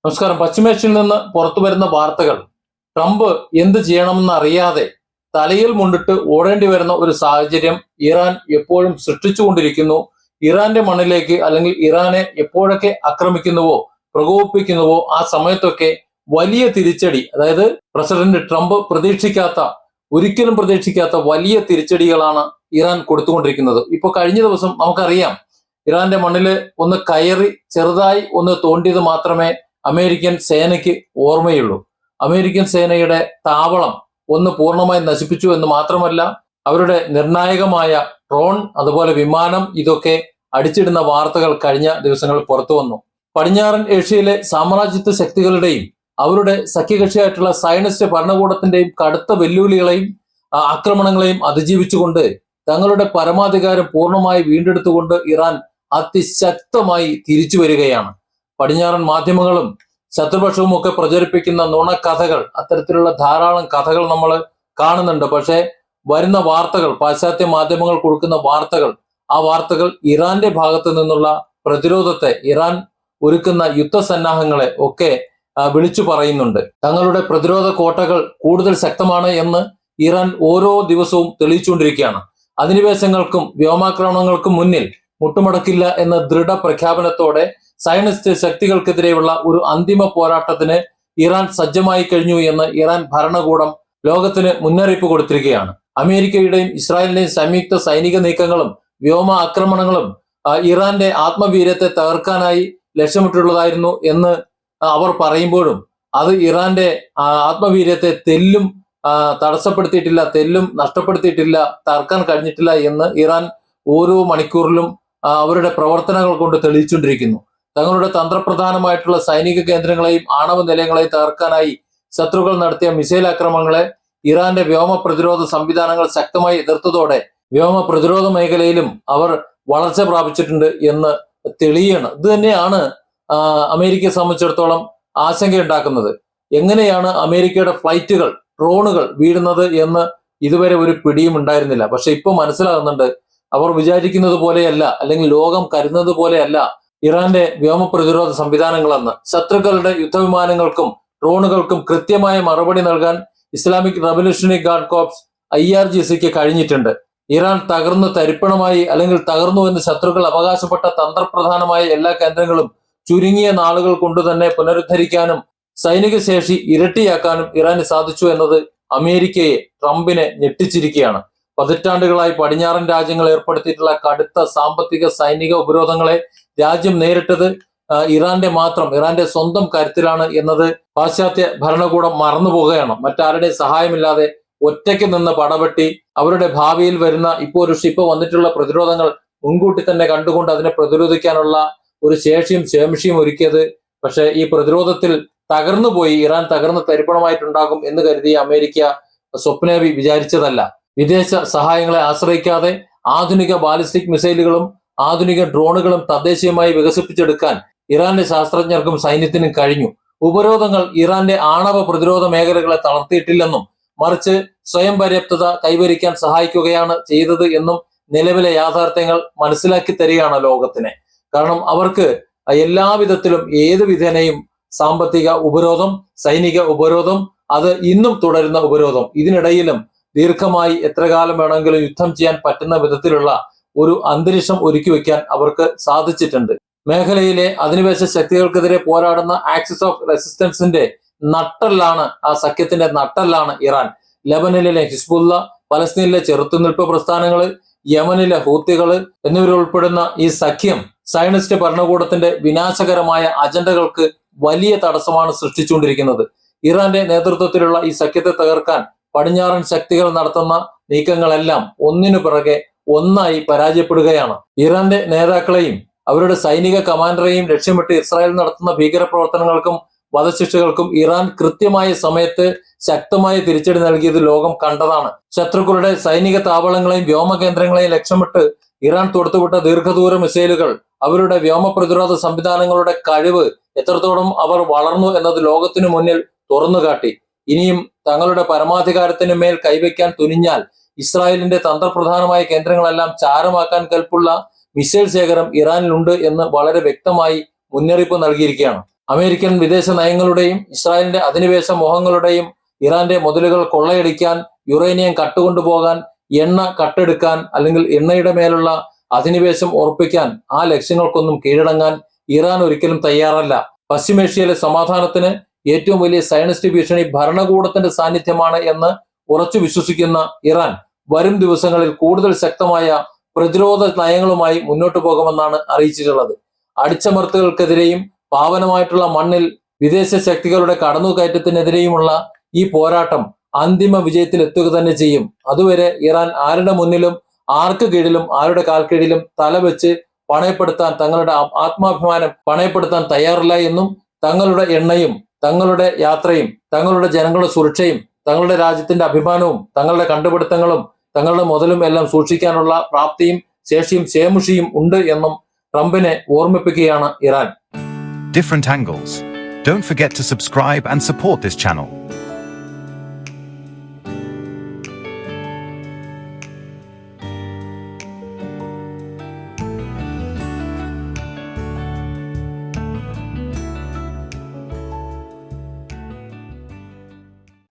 നമസ്കാരം. പശ്ചിമേഷ്യയിൽ നിന്ന് പുറത്തു വരുന്ന വാർത്തകൾ ട്രംപ് എന്ത് ചെയ്യണമെന്ന് അറിയാതെ തലയിൽ മുണ്ടിട്ട് ഓടേണ്ടി വരുന്ന ഒരു സാഹചര്യം ഇറാൻ എപ്പോഴും സൃഷ്ടിച്ചുകൊണ്ടിരിക്കുന്നു. ഇറാന്റെ മണ്ണിലേക്ക് അല്ലെങ്കിൽ ഇറാനെ എപ്പോഴൊക്കെ ആക്രമിക്കുന്നുവോ പ്രകോപിപ്പിക്കുന്നുവോ ആ സമയത്തൊക്കെ വലിയ തിരിച്ചടി, അതായത് പ്രസിഡന്റ് ട്രംപ് ഒരിക്കലും പ്രതീക്ഷിക്കാത്ത വലിയ തിരിച്ചടികളാണ് ഇറാൻ കൊടുത്തുകൊണ്ടിരിക്കുന്നത്. ഇപ്പൊ കഴിഞ്ഞ ദിവസം നമുക്കറിയാം, ഇറാന്റെ മണ്ണില് ഒന്ന് കയറി ചെറുതായി ഒന്ന് തോണ്ടിയത് മാത്രമേ അമേരിക്കൻ സേനയ്ക്ക് ഓർമ്മയുള്ളൂ. അമേരിക്കൻ സേനയുടെ താവളം ഒന്ന് പൂർണ്ണമായി നശിപ്പിച്ചു എന്ന് മാത്രമല്ല, അവരുടെ നിർണായകമായ ഡ്രോൺ, അതുപോലെ വിമാനം, ഇതൊക്കെ അടിച്ചിടുന്ന വാർത്തകൾ കഴിഞ്ഞ ദിവസങ്ങളിൽ പുറത്തു വന്നു. പടിഞ്ഞാറൻ ഏഷ്യയിലെ സാമ്രാജ്യത്വ ശക്തികളുടെയും അവരുടെ സഖ്യകക്ഷിയായിട്ടുള്ള സയനിസ്റ്റ് ഭരണകൂടത്തിന്റെയും കടുത്ത വെല്ലുവിളികളെയും ആക്രമണങ്ങളെയും അതിജീവിച്ചുകൊണ്ട് തങ്ങളുടെ പരമാധികാരം പൂർണ്ണമായി വീണ്ടെടുത്തുകൊണ്ട് ഇറാൻ അതിശക്തമായി തിരിച്ചു വരികയാണ്. പടിഞ്ഞാറൻ മാധ്യമങ്ങളും ശത്രുപക്ഷവും ഒക്കെ പ്രചരിപ്പിക്കുന്ന നുണക്കഥകൾ, അത്തരത്തിലുള്ള ധാരാളം കഥകൾ നമ്മൾ കാണുന്നുണ്ട്. പക്ഷേ വരുന്ന വാർത്തകൾ, പാശ്ചാത്യ മാധ്യമങ്ങൾ കൊടുക്കുന്ന വാർത്തകൾ, ആ വാർത്തകൾ ഇറാന്റെ ഭാഗത്ത് നിന്നുള്ള പ്രതിരോധത്തെ, ഇറാൻ ഒരുക്കുന്ന യുദ്ധസന്നാഹങ്ങളെ ഒക്കെ വിളിച്ചു പറയുന്നുണ്ട്. തങ്ങളുടെ പ്രതിരോധ കോട്ടകൾ കൂടുതൽ ശക്തമാണ് എന്ന് ഇറാൻ ഓരോ ദിവസവും തെളിയിച്ചുകൊണ്ടിരിക്കുകയാണ്. അധിനിവേശങ്ങൾക്കും വ്യോമാക്രമണങ്ങൾക്കും മുന്നിൽ മുട്ടുമടക്കില്ല എന്ന ദൃഢപ്രഖ്യാപനത്തോടെ സയനിസ്റ്റ് ശക്തികൾക്കെതിരെയുള്ള ഒരു അന്തിമ പോരാട്ടത്തിന് ഇറാൻ സജ്ജമായി കഴിഞ്ഞു എന്ന് ഇറാൻ ഭരണകൂടം ലോകത്തിന് മുന്നറിയിപ്പ് കൊടുത്തിരിക്കുകയാണ്. അമേരിക്കയുടെയും ഇസ്രായേലിന്റെയും സംയുക്ത സൈനിക നീക്കങ്ങളും വ്യോമ ആക്രമണങ്ങളും ഇറാന്റെ ആത്മവീര്യത്തെ തകർക്കാനായി ലക്ഷ്യമിട്ടുള്ളതായിരുന്നു എന്ന് അവർ പറയുമ്പോഴും അത് ഇറാന്റെ ആത്മവീര്യത്തെ തെല്ലും തടസ്സപ്പെടുത്തിയിട്ടില്ല, തെല്ലും നഷ്ടപ്പെടുത്തിയിട്ടില്ല, തകർക്കാൻ കഴിഞ്ഞിട്ടില്ല എന്ന് ഇറാൻ ഓരോ മണിക്കൂറിലും അവരുടെ പ്രവർത്തനങ്ങൾ കൊണ്ട് തെളിയിച്ചുകൊണ്ടിരിക്കുന്നു. തങ്ങളുടെ തന്ത്രപ്രധാനമായിട്ടുള്ള സൈനിക കേന്ദ്രങ്ങളെയും ആണവ നിലയങ്ങളെയും തകർക്കാനായി ശത്രുക്കൾ നടത്തിയ മിസൈൽ ആക്രമണങ്ങളെ ഇറാന്റെ വ്യോമ പ്രതിരോധ സംവിധാനങ്ങൾ ശക്തമായി എതിർത്തതോടെ വ്യോമ പ്രതിരോധ മേഖലയിലും അവർ വളർച്ച പ്രാപിച്ചിട്ടുണ്ട് എന്ന് തെളിയാണ്. ഇത് തന്നെയാണ് അമേരിക്കയെ സംബന്ധിച്ചിടത്തോളം ആശങ്കയുണ്ടാക്കുന്നത്. എങ്ങനെയാണ് അമേരിക്കയുടെ ഫ്ലൈറ്റുകൾ, ഡ്രോണുകൾ വീഴുന്നത് എന്ന് ഇതുവരെ ഒരു പിടിയും ഉണ്ടായിരുന്നില്ല. പക്ഷെ ഇപ്പൊ മനസ്സിലാകുന്നുണ്ട്, അവർ വിചാരിക്കുന്നത് പോലെയല്ല, അല്ലെങ്കിൽ ലോകം കരുതുന്നത് പോലെയല്ല ഇറാന്റെ വ്യോമ പ്രതിരോധ സംവിധാനങ്ങളെന്ന്. ശത്രുക്കളുടെ യുദ്ധവിമാനങ്ങൾക്കും ഡ്രോണുകൾക്കും കൃത്യമായ മറുപടി നൽകാൻ ഇസ്ലാമിക് റവല്യൂഷണറി ഗാർഡ് കോർപ്സ് IRGCക്ക് കഴിഞ്ഞിട്ടുണ്ട്. ഇറാൻ തകർന്നു തരിപ്പണമായി, അല്ലെങ്കിൽ തകർന്നു എന്ന് ശത്രുക്കൾ അവകാശപ്പെട്ട തന്ത്രപ്രധാനമായ എല്ലാ കേന്ദ്രങ്ങളും ചുരുങ്ങിയ നാളുകൾ കൊണ്ട് തന്നെ പുനരുദ്ധരിക്കാനും സൈനിക ശേഷി ഇരട്ടിയാക്കാനും ഇറാന് സാധിച്ചു എന്നത് അമേരിക്കയെ, ട്രംപിനെ ഞെട്ടിച്ചിരിക്കുകയാണ്. പതിറ്റാണ്ടുകളായി പടിഞ്ഞാറൻ രാജ്യങ്ങൾ ഏർപ്പെടുത്തിയിട്ടുള്ള കടുത്ത സാമ്പത്തിക സൈനിക ഉപരോധങ്ങളെ രാജ്യം നേരിട്ടത് ഇറാന്റെ സ്വന്തം കരുത്തിലാണ് എന്നത് പാശ്ചാത്യ ഭരണകൂടം മറന്നുപോകുകയാണ്. മറ്റാരുടെയും സഹായമില്ലാതെ ഒറ്റയ്ക്ക് നിന്ന് പടവെട്ടി അവരുടെ ഭാവിയിൽ വരുന്ന ഇപ്പോൾ ഒരു ഷിപ്പ് വന്നിട്ടുള്ള പ്രതിരോധങ്ങൾ മുൻകൂട്ടി തന്നെ കണ്ടുകൊണ്ട് അതിനെ പ്രതിരോധിക്കാനുള്ള ഒരു ശേഷിയും ശേംഷിയും ഒരുക്കിയത്. പക്ഷെ ഈ പ്രതിരോധത്തിൽ തകർന്നുപോയി, ഇറാൻ തകർന്ന് തരിപ്പണമായിട്ടുണ്ടാകും എന്ന് കരുതിയ അമേരിക്ക സ്വപ്നേവി വിചാരിച്ചതല്ല. വിദേശ സഹായങ്ങളെ ആശ്രയിക്കാതെ ആധുനിക ബാലിസ്റ്റിക് മിസൈലുകളും ആധുനിക ഡ്രോണുകളും തദ്ദേശീയമായി വികസിപ്പിച്ചെടുക്കാൻ ഇറാന്റെ ശാസ്ത്രജ്ഞർക്കും സൈന്യത്തിനും കഴിഞ്ഞു. ഉപരോധങ്ങൾ ഇറാന്റെ ആണവ പ്രതിരോധ മേഖലകളെ തളർത്തിയിട്ടില്ലെന്നും മറിച്ച് സ്വയം പര്യാപ്തത കൈവരിക്കാൻ സഹായിക്കുകയാണ് ചെയ്തത് എന്നും നിലവിലെ യാഥാർത്ഥ്യങ്ങൾ മനസ്സിലാക്കി തരികയാണ് ലോകത്തിന്. കാരണം അവർക്ക് എല്ലാവിധത്തിലും ഏത് വിധേനയും സാമ്പത്തിക ഉപരോധം, സൈനിക ഉപരോധം, അത് ഇന്നും തുടരുന്ന ഉപരോധം, ഇതിനിടയിലും ദീർഘമായി എത്ര കാലം വേണമെങ്കിലും യുദ്ധം ചെയ്യാൻ പറ്റുന്ന വിധത്തിലുള്ള ഒരു അന്തരീക്ഷം ഒരുക്കി വെക്കാൻ അവർക്ക് സാധിച്ചിട്ടുണ്ട്. മേഖലയിലെ അധിനിവേശ ശക്തികൾക്കെതിരെ പോരാടുന്ന ആക്സിസ് ഓഫ് റെസിസ്റ്റൻസിന്റെ നട്ടെല്ലാണ്, ആ സഖ്യത്തിന്റെ നട്ടെല്ലാണ് ഇറാൻ. ലെബനനിലെ ഹിസ്ബുള്ള, പലസ്തീനിലെ ചെറുത്തുനിൽപ്പ് പ്രസ്ഥാനങ്ങള്, യമനിലെ ഹൂത്തികള് എന്നിവരുൾപ്പെടുന്ന ഈ സഖ്യം സയനിസ്റ്റ് ഭരണകൂടത്തിന്റെ വിനാശകരമായ അജണ്ടകൾക്ക് വലിയ തടസ്സമാണ് സൃഷ്ടിച്ചുകൊണ്ടിരിക്കുന്നത്. ഇറാന്റെ നേതൃത്വത്തിലുള്ള ഈ സഖ്യത്തെ തകർക്കാൻ പടിഞ്ഞാറൻ ശക്തികൾ നടത്തുന്ന നീക്കങ്ങളെല്ലാം ഒന്നിനു പിറകെ ഒന്നായി പരാജയപ്പെടുകയാണ്. ഇറാന്റെ നേതാക്കളെയും അവരുടെ സൈനിക കമാൻഡറെയും ലക്ഷ്യമിട്ട് ഇസ്രായേൽ നടത്തുന്ന ഭീകരപ്രവർത്തനങ്ങൾക്കും വധശിക്ഷകൾക്കും ഇറാൻ കൃത്യമായ സമയത്ത് ശക്തമായ തിരിച്ചടി നൽകിയത് ലോകം കണ്ടതാണ്. ശത്രുക്കളുടെ സൈനിക താവളങ്ങളെയും വ്യോമ കേന്ദ്രങ്ങളെയും ലക്ഷ്യമിട്ട് ഇറാൻ തൊടുത്തുവിട്ട ദീർഘദൂര മിസൈലുകൾ, അവരുടെ വ്യോമ പ്രതിരോധ സംവിധാനങ്ങളുടെ കഴിവ് എത്രത്തോളം അവർ വളർന്നു എന്നത് ലോകത്തിനു മുന്നിൽ തുറന്നുകാട്ടി. ഇനിയും തങ്ങളുടെ പരമാധികാരത്തിന് മേൽ കൈവയ്ക്കാൻ തുനിഞ്ഞാൽ ഇസ്രായേലിന്റെ തന്ത്രപ്രധാനമായ കേന്ദ്രങ്ങളെല്ലാം ചാരമാക്കാൻ കൽപ്പുള്ള മിസൈൽ ശേഖരം ഇറാനിലുണ്ട് എന്ന് വളരെ വ്യക്തമായി മുന്നറിയിപ്പ് നൽകിയിരിക്കുകയാണ്. അമേരിക്കൻ വിദേശ നയങ്ങളുടെയും ഇസ്രായേലിന്റെ അധിനിവേശ മോഹങ്ങളുടെയും ഇറാന്റെ മുതലുകൾ കൊള്ളയടിക്കാൻ, യുറേനിയം കട്ടുകൊണ്ടുപോകാൻ, എണ്ണ കട്ടെടുക്കാൻ അല്ലെങ്കിൽ എണ്ണയുടെ മേലുള്ള അധിനിവേശം ഉറപ്പിക്കാൻ, ആ ലക്ഷ്യങ്ങൾക്കൊന്നും കീഴടങ്ങാൻ ഇറാൻ ഒരിക്കലും തയ്യാറല്ല. പശ്ചിമേഷ്യയിലെ സമാധാനത്തിന് ഏറ്റവും വലിയ സയനിസ്റ്റ് ഭീഷണി ഭരണകൂടത്തിന്റെ സാന്നിധ്യമാണ് എന്ന് ഉറച്ചു വിശ്വസിക്കുന്ന ഇറാൻ വരും ദിവസങ്ങളിൽ കൂടുതൽ ശക്തമായ പ്രതിരോധ നയങ്ങളുമായി മുന്നോട്ടു പോകുമെന്നാണ് അറിയിച്ചിട്ടുള്ളത്. അടിച്ചമർത്തലുകൾക്കെതിരെയും പാവനമായിട്ടുള്ള മണ്ണിൽ വിദേശ ശക്തികളുടെ കടന്നുകയറ്റത്തിനെതിരെയുമുള്ള ഈ പോരാട്ടം അന്തിമ വിജയത്തിൽ എത്തുക തന്നെ ചെയ്യും. അതുവരെ ഇറാൻ ആരുടെ മുന്നിലും ആർക്ക് കീഴിലും ആരുടെ കാൽക്കീഴിലും തലവെച്ച് പണയപ്പെടുത്താൻ, തങ്ങളുടെ ആത്മാഭിമാനം പണയപ്പെടുത്താൻ തയ്യാറില്ല എന്നും തങ്ങളുടെ എണ്ണയും തങ്ങളുടെ യാത്രയും തങ്ങളുടെ ജനങ്ങളുടെ സുരക്ഷയും തങ്ങളുടെ രാജ്യത്തിന്റെ അഭിമാനവും തങ്ങളുടെ കണ്ടുപിടുത്തങ്ങളും തങ്ങളുടെ മുതലും എല്ലാം സൂക്ഷിക്കാനുള്ള പ്രാപ്തിയും ശേഷിയും ശേമുഷിയും ഉണ്ട് എന്നും ട്രംപിനെ ഓർമ്മിപ്പിക്കുകയാണ് Iran. Different angles. Don't forget to subscribe and support this channel.